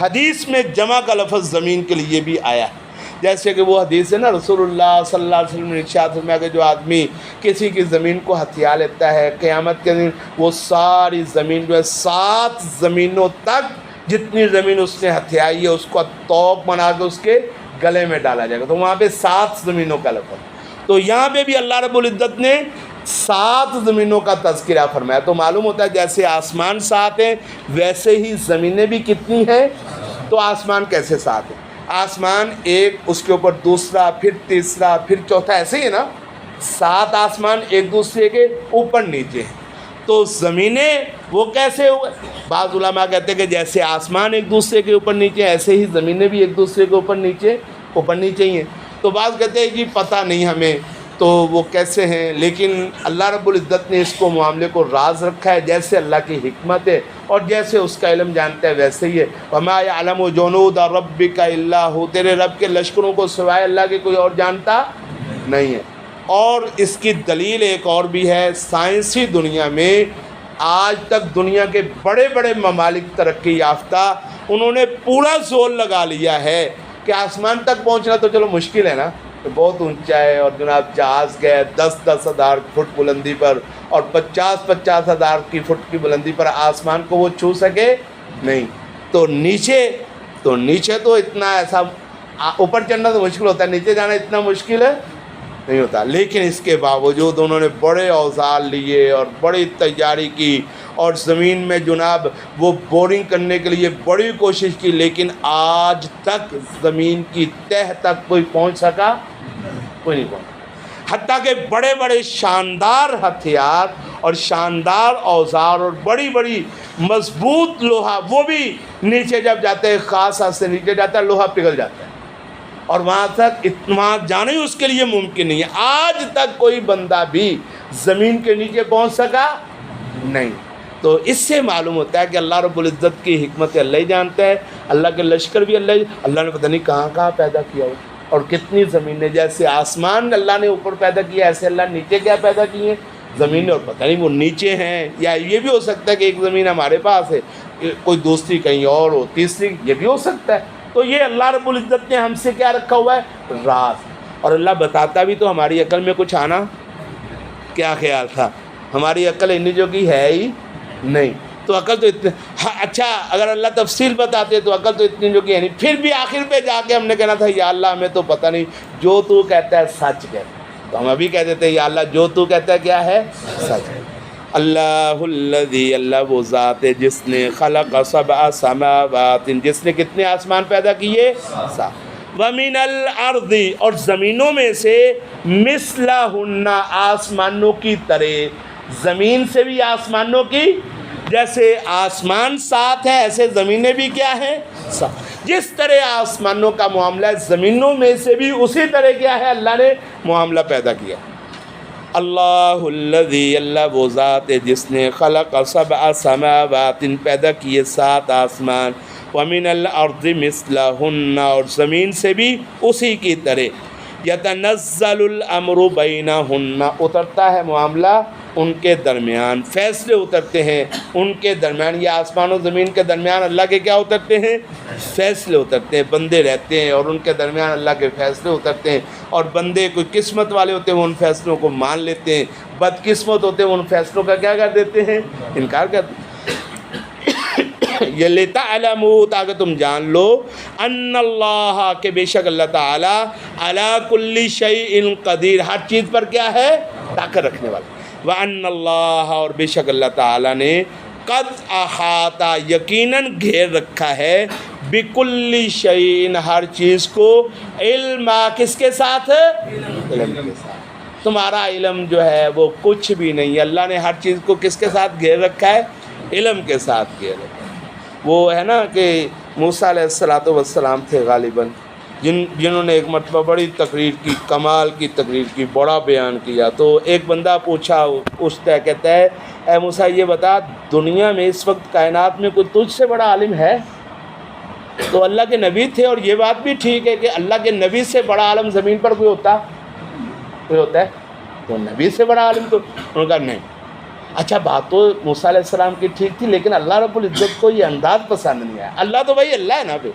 حدیث میں جمع کا لفظ زمین کے لیے بھی آیا ہے، جیسے کہ وہ حدیث ہے نا، رسول اللہ صلی اللہ علیہ وسلم نے ارشاد فرمایا کہ جو آدمی کسی کی زمین کو ہتھیا لیتا ہے، قیامت کے دن وہ ساری زمین جو ہے، 7 زمینوں تک جتنی زمین اس نے ہتھیائی ہے، اس کو توق بنا کے اس کے گلے میں ڈالا جائے گا۔ تو وہاں پہ 7 زمینوں کا لفظ، تو یہاں پہ بھی اللہ رب العزت نے 7 زمینوں کا تذکرہ فرمایا۔ تو معلوم ہوتا ہے جیسے آسمان 7 ہیں، ویسے ہی زمینیں بھی کتنی ہیں؟ تو آسمان کیسے 7 ہیں؟ آسمان ایک، اس کے اوپر دوسرا، پھر تیسرا، پھر چوتھا، ایسے ہی ہے نا، 7 آسمان ایک دوسرے کے اوپر نیچے ہیں۔ تو زمینیں وہ کیسے ہوئے؟ بعض علماء کہتے ہیں کہ جیسے آسمان ایک دوسرے کے اوپر نیچے ایسے ہی زمینیں بھی ایک دوسرے کے اوپر نیچے ہی ہیں۔ تو بعض کہتے ہیں کہ پتہ نہیں ہمیں تو وہ کیسے ہیں، لیکن اللہ رب العزت نے اس کو معاملے کو راز رکھا ہے، جیسے اللہ کی حکمت ہے اور جیسے اس کا علم جانتا ہے ویسے ہی ہے۔ وَمَا يَعْلَمُ جُنُودَ رَبِّكَ إِلَّا هُوَ، تیرے رب کے لشکروں کو سوائے اللہ کے کوئی اور جانتا نہیں ہے۔ اور اس کی دلیل ایک اور بھی ہے، سائنسی دنیا میں آج تک دنیا کے بڑے بڑے ممالک ترقی یافتہ انہوں نے پورا زور لگا لیا ہے کہ آسمان تک پہنچنا تو چلو مشکل ہے نا، تو بہت اونچا ہے، اور جناب جہاز گئے 10,000 فٹ بلندی پر اور 50,000 کی فٹ کی بلندی پر آسمان کو وہ چھو سکے نہیں، تو نیچے تو اتنا ایسا، اوپر چڑھنا تو مشکل ہوتا ہے، نیچے جانا اتنا مشکل ہے نہیں ہوتا، لیکن اس کے باوجود انہوں نے بڑے اوزار لیے اور بڑی تیاری کی اور زمین میں جناب وہ بورنگ کرنے کے لیے بڑی کوشش کی، لیکن آج تک زمین کی تہہ تک کوئی پہنچ سکا؟ کوئی نہیں پہنچا۔ حتیٰ کہ بڑے بڑے شاندار ہتھیار اور شاندار اوزار اور بڑی بڑی مضبوط لوہا، وہ بھی نیچے جب جاتے ہیں، خاص حد سے نیچے جاتا ہے لوہا پگھل جاتا ہے، اور وہاں جانا ہی اس کے لیے ممکن نہیں ہے۔ آج تک کوئی بندہ بھی زمین کے نیچے پہنچ سکا نہیں۔ تو اس سے معلوم ہوتا ہے کہ اللہ رب العزت کی حکمت اللہ ہی جانتا ہے، اللہ کے لشکر بھی اللہ نے پتہ نہیں کہاں کہاں پیدا کیا ہو، اور کتنی زمینیں، جیسے آسمان اللہ نے اوپر پیدا کیا ایسے اللہ نیچے کیا پیدا کی ہیں زمینیں، اور پتہ نہیں وہ نیچے ہیں، یا یہ بھی ہو سکتا ہے کہ ایک زمین ہمارے پاس ہے، کوئی دوسری کہیں اور ہو، تیسری، یہ بھی ہو سکتا ہے۔ تو یہ اللہ رب العزت نے ہم سے کیا رکھا ہوا ہے؟ راز۔ اور اللہ بتاتا بھی تو ہماری عقل میں کچھ آنا کیا خیال تھا، ہماری عقل اتنی جو کی ہے ہی نہیں، تو عقل تو اتنی، اچھا اگر اللہ تفصیل بتاتے تو عقل تو اتنی جو کی ہے نہیں، پھر بھی آخر پہ جا کے ہم نے کہنا تھا یا اللہ ہمیں تو پتہ نہیں، جو تو کہتا ہے سچ کہتا ہے، تو ہم ابھی کہہ دیتے ہیں یا اللہ جو تو کہتا ہے کیا ہے؟ سچ ہے۔ اللہ الذی، اللہ وہ ذات ہے جس نے خلق سبع سماوات، جس نے کتنے آسمان پیدا کیے؟ ومن الارض، اور زمینوں میں سے مثلہن، آسمانوں کی طرح، زمین سے بھی آسمانوں کی، جیسے آسمان 7 ہے ایسے زمینیں بھی کیا ہیں؟ 7۔ جس طرح آسمانوں کا معاملہ ہے زمینوں میں سے بھی اسی طرح کیا ہے اللہ نے معاملہ پیدا کیا۔ اللہ الذی، اللہ وہ ذات ہے جس نے خلق سبع سماوات، پیدا کیے 7 آسمان، ومن الارض مثلہن، اور زمین سے بھی اسی کی طرح، یتنزل الامر بینہن، اترتا ہے معاملہ ان کے درمیان، فیصلے اترتے ہیں ان کے درمیان، یہ آسمان و زمین کے درمیان اللہ کے کیا اترتے ہیں؟ فیصلے اترتے ہیں، بندے رہتے ہیں اور ان کے درمیان اللہ کے فیصلے اترتے ہیں، اور بندے کوئی قسمت والے ہوتے ہیں وہ ان فیصلوں کو مان لیتے ہیں، بدقسمت ہوتے ہیں وہ ان فیصلوں کا کیا کر دیتے ہیں؟ انکار کر دیتے ہیں۔ یہ لِتَعْلَمُوا، تاکہ تم جان لو، ان اللہ، کہ بے شک اللہ تعالیٰ، عَلَىٰ كُلِّ شَيْءٍ قدیر، ہر چیز پر کیا ہے؟ طاقت رکھنے والا۔ وَأَنَّ اللَّهَ، اور بے شک اللہ تعالیٰ نے، قد احاطہ، یقیناً گھیر رکھا ہے، بِكُلِّ شَيْءٍ، ہر چیز کو، علم، کس کے ساتھ؟ علم کے ساتھ۔ تمہارا علم جو ہے وہ کچھ بھی نہیں ہے، اللہ نے ہر چیز کو کس کے ساتھ گھیر رکھا ہے؟ علم کے ساتھ گھیر رکھا ہے۔ وہ ہے نا کہ موسیٰ علیہ السلام تھے غالباً، جنہوں نے ایک مرتبہ بڑی تقریر کی، کمال کی تقریر کی، بڑا بیان کیا، تو ایک بندہ پوچھتا ہے، کہتا ہے اے موسیٰ یہ بتا، دنیا میں اس وقت کائنات میں کوئی تجھ سے بڑا عالم ہے؟ تو اللہ کے نبی تھے، اور یہ بات بھی ٹھیک ہے کہ اللہ کے نبی سے بڑا عالم زمین پر کوئی ہوتا ہے؟ تو نبی سے بڑا عالم تو انہوں نے کہا نہیں۔ اچھا بات تو موسیٰ علیہ السلام کی ٹھیک تھی، لیکن اللہ رب العزت کو یہ انداز پسند نہیں آیا۔ اللہ تو بھائی اللہ ہے نا، پھر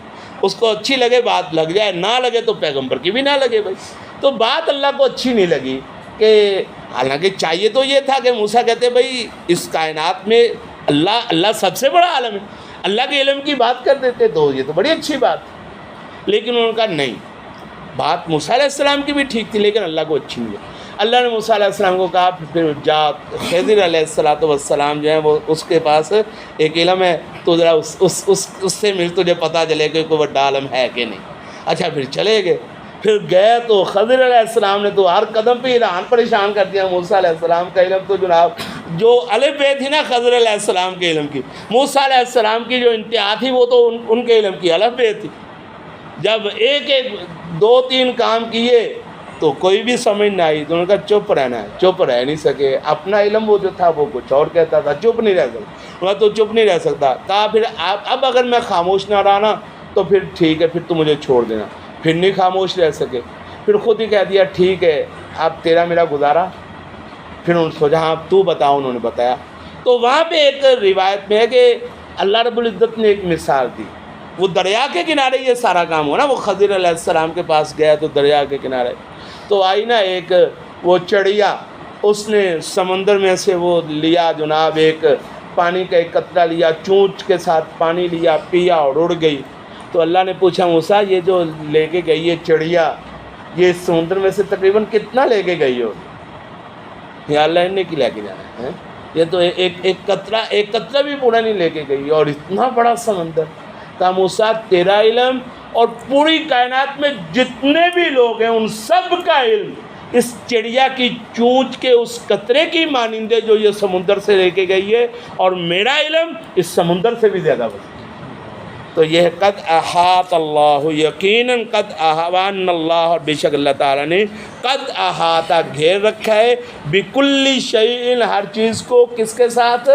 اس کو اچھی لگے بات لگ جائے، نہ لگے تو پیغمبر کی بھی نہ لگے بھائی، تو بات اللہ کو اچھی نہیں لگی، کہ حالانکہ چاہیے تو یہ تھا کہ موسیٰ کہتے بھائی اس کائنات میں اللہ سب سے بڑا عالم ہے، اللہ کے علم کی بات کر دیتے تو یہ تو بڑی اچھی بات، لیکن انہوں نے کہا نہیں، بات موسیٰ علیہ السلام کی بھی ٹھیک تھی لیکن اللہ کو اچھی نہیں لگی۔ اللہ نے موسیٰ علیہ السلام کو کہا پھر جا، خضر علیہ السلام جو ہیں وہ اس کے پاس ایک علم ہے، تو ذرا اس سے مل، تجھے پتہ چلے کہ کوئی بڑا عالم ہے کہ نہیں۔ اچھا پھر چلے گئے، پھر گئے تو خضر علیہ السلام نے تو ہر قدم پہ ایران پریشان کر دیا، موسیٰ علیہ السلام کا علم تو جناب جو الف بے تھی نا خضر علیہ السلام کے علم کی، موسیٰ علیہ السلام کی جو انتہا تھی وہ تو ان کے علم کی الف بے تھی۔ جب ایک دو تین کام کیے تو کوئی بھی سمجھ نہ آئی، تو انہوں نے کہا چپ رہنا ہے، چپ رہ نہیں سکے، اپنا علم وہ جو تھا وہ کچھ اور کہتا تھا، چپ نہیں رہ سکتا، تو چپ نہیں رہ سکتا۔ کہا پھر اب اگر میں خاموش نہ رہا نا تو پھر ٹھیک ہے، پھر تو مجھے چھوڑ دینا۔ پھر نہیں خاموش رہ سکے، پھر خود ہی کہہ دیا ٹھیک ہے اب تیرا میرا گزارا۔ پھر انہوں نے سوچا ہاں تو بتاؤ، انہوں نے بتایا۔ تو وہاں پہ ایک روایت میں ہے کہ اللہ رب العزت نے ایک مثال دی، وہ دریا کے کنارے یہ سارا کام ہوا نا، وہ خضر علیہ السلام کے پاس گیا تو دریا کے کنارے تو آئی نا ایک وہ چڑیا، اس نے سمندر میں سے وہ لیا جناب، ایک پانی کا ایک قطرہ لیا، چونچ کے ساتھ پانی لیا، پیا اور اڑ گئی۔ تو اللہ نے پوچھا موسیٰ یہ جو لے کے گئی ہے چڑیا، یہ سمندر میں سے تقریباً کتنا لے کے گئی ہو؟ یا اللہ نے کی لے کے جانا ہے، یہ تو ایک قطرہ بھی پورا نہیں لے کے گئی اور اتنا بڑا سمندر۔ کہا موسیٰ تیرا علم اور پوری کائنات میں جتنے بھی لوگ ہیں ان سب کا علم اس چڑیا کی چونچ کے اس قطرے کی مانند ہے جو یہ سمندر سے لے کے گئی ہے، اور میرا علم اس سمندر سے بھی زیادہ وسیع۔ تو یہ قد احاط اللہ، یقیناً قد احوان اللہ، اور بے شک اللہ تعالیٰ نے قد احاطہ گھیر رکھا ہے، بکل شیء ہر چیز کو، کس کے ساتھ؟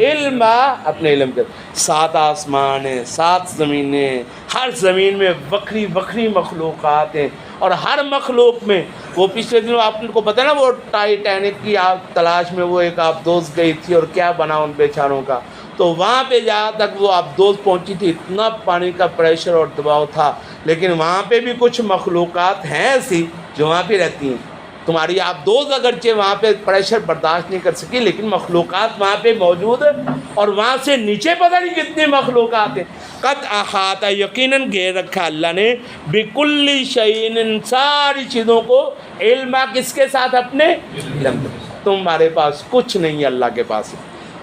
علم، اپنے علم کے۔ 7 آسمان ہیں، 7 زمینیں، ہر زمین میں وکری وکری مخلوقات ہیں، اور ہر مخلوق میں وہ پچھلے دنوں آپ کو پتہ نا وہ ٹائٹینک کی آپ تلاش میں وہ ایک آبدوز گئی تھی اور کیا بنا ان بیچاروں کا، تو وہاں پہ جہاں تک وہ آبدوز پہنچی تھی اتنا پانی کا پریشر اور دباؤ تھا، لیکن وہاں پہ بھی کچھ مخلوقات ہیں ایسی جو وہاں پہ رہتی ہیں۔ تمہاری آبدوز اگرچہ وہاں پہ پریشر برداشت نہیں کر سکی، لیکن مخلوقات وہاں پہ موجود ہیں، اور وہاں سے نیچے پتہ نہیں کتنی مخلوقات ہیں۔ قد احاطہ، یقیناً گھیر رکھا اللہ نے، بکل شیء، ان ساری چیزوں کو، علم، کس کے ساتھ؟ اپنے علم کے۔ تمہارے پاس کچھ نہیں ہے، اللہ کے پاس۔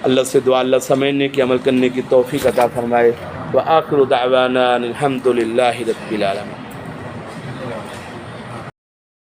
اللہ سے دعا اللہ سمجھنے کی، عمل کرنے کی توفیق عطا فرمائے۔ وآخر دعوانا الحمد للہ رب العالمین۔